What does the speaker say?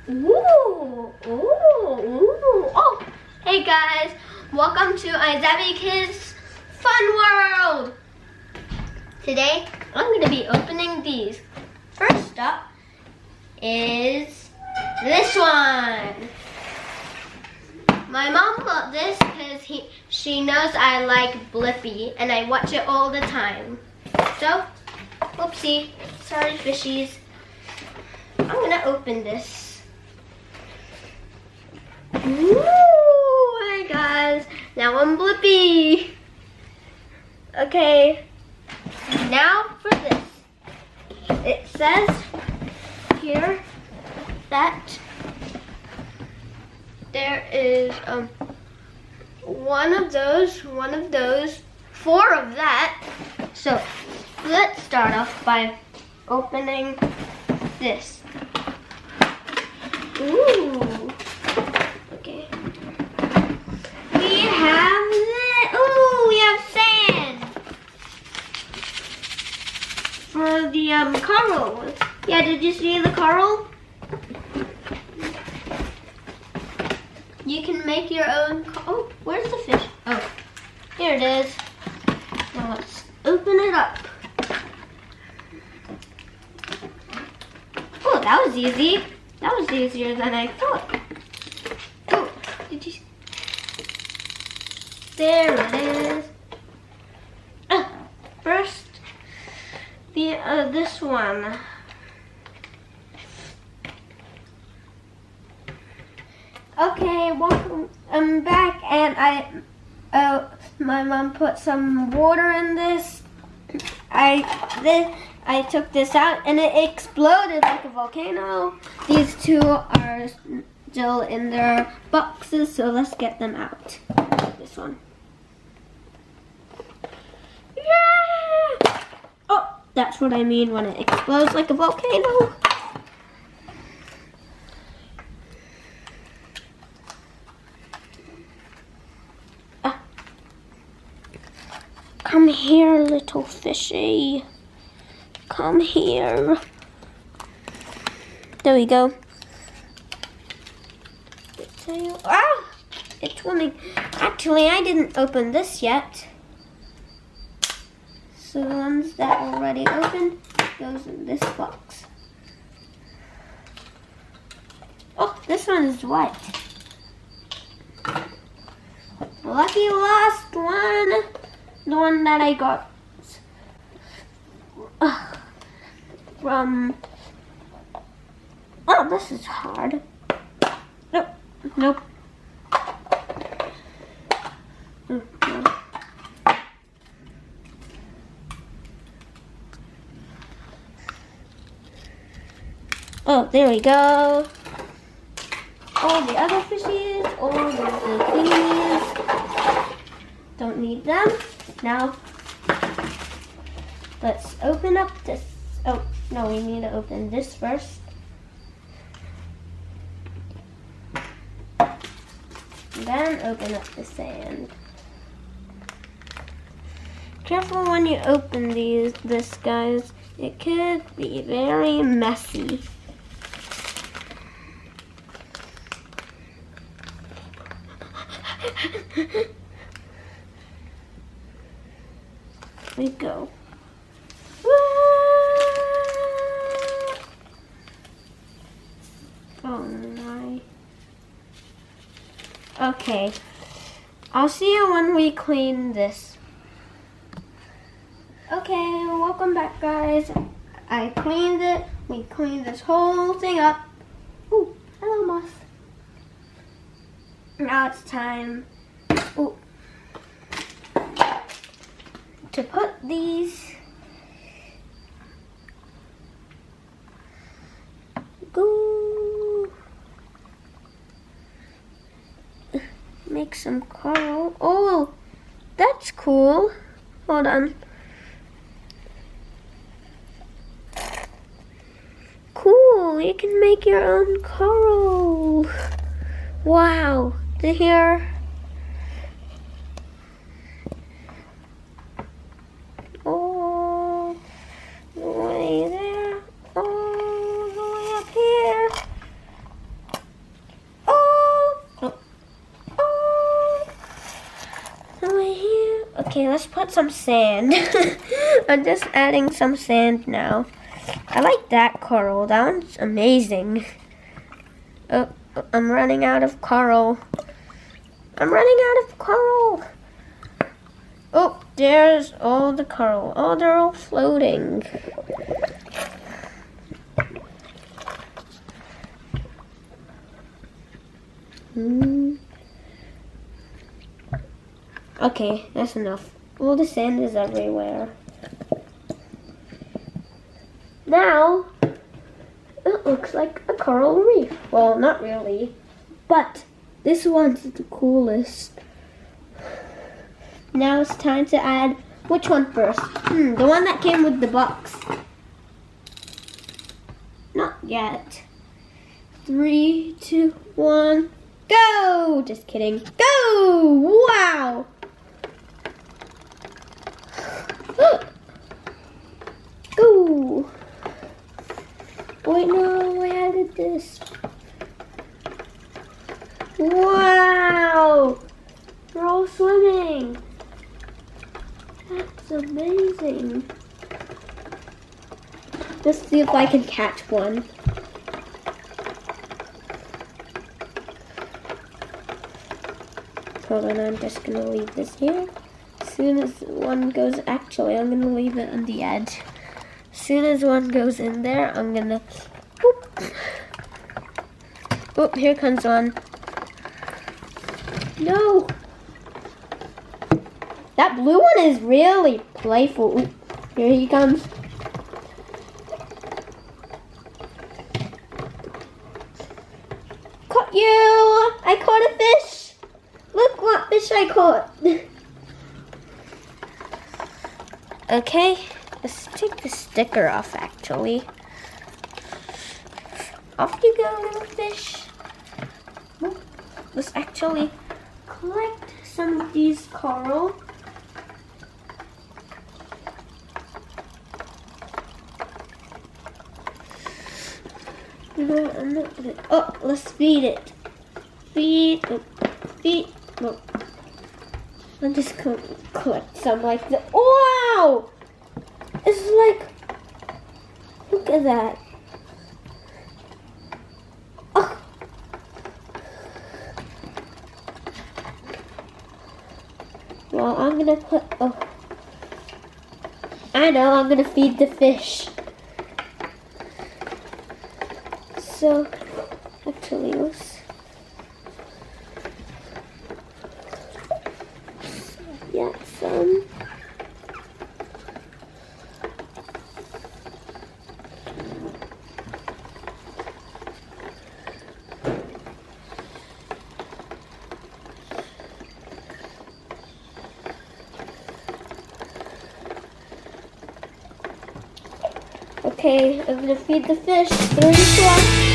Ooh, ooh, ooh. Oh, hey guys, welcome to Izac Kids Fun World. Today, I'm going to be opening these. First up is this one. My mom bought this because she knows I like Blippi and I watch it all the time. So, oopsie, sorry fishies. I'm gonna open this. Ooh, hey guys, now I'm Blippi. Okay, now for this. It says here that there is one of those, 4 of that. So let's start off by opening this. Ooh. Okay. We have we have sand for the coral. Yeah, did you see the coral? You can make your own. Oh, where's the fish? Oh, here it is. Now let's open it up. Oh, that was easy. That was easier than I thought. Oh, did you? There it is. First, this one. Okay, welcome. I'm back, and my mom put some water in this. I took this out, and it exploded like a volcano. These 2 are still in their boxes, so let's get them out. This one. Yeah! Oh, that's what I mean when it explodes like a volcano. Come here, little fishy. Come here. There we go. Ah! It's swimming. Actually, I didn't open this yet. So the ones that are already opened goes in this box. Oh, this one is white. Lucky last one. The one that I got from. Oh, this is hard. Nope. Nope. No. Oh, there we go. All the other fishies, all the thingies. Don't need them. Now, let's open up this. Oh, no, we need to open this first. Then open up the sand. Careful when you open this, guys. It could be very messy. We go. Oh my. Okay. I'll see you when we clean this. Okay, welcome back, guys. I cleaned it. We cleaned this whole thing up. Ooh, hello, moth. Now it's time. Ooh. To put these make some coral. Oh, that's cool. Hold on. Cool, you can make your own coral. Wow, here. Okay, let's put some sand. I'm just adding some sand now. I like that coral. That one's amazing. Oh, I'm running out of coral. I'm running out of coral. Oh, there's all the coral. Oh, they're all floating. Okay, that's enough. All the sand is everywhere. Now, it looks like a coral reef. Well, not really, but this one's the coolest. Now it's time to add, which one first? The one that came with the box. Not yet. 3, 2, 1, go! Just kidding. Go! Wow! Ooh. Wait, no, I added this. Wow! They're all swimming. That's amazing. Let's see if I can catch one. Hold on, I'm just gonna leave this here. As soon as one goes, actually, I'm gonna leave it on the edge. As soon as one goes in there, I'm gonna, whoop. Whoop, here comes one. No! That blue one is really playful. Ooh, here he comes. Caught you! I caught a fish! Look what fish I caught! Okay, let's take the sticker off actually. Off you go, little fish. Let's actually collect some of these coral. No, I'm not gonna. Oh, let's feed it. Feed. Oh, feed. No. I'm just gonna collect some like the. Wow! It's like. Look at that. Oh. Well, I'm gonna put. Oh. I know, I'm gonna feed the fish. So, actually, let's get some. Okay, I'm gonna feed the fish. 3, 2, 1.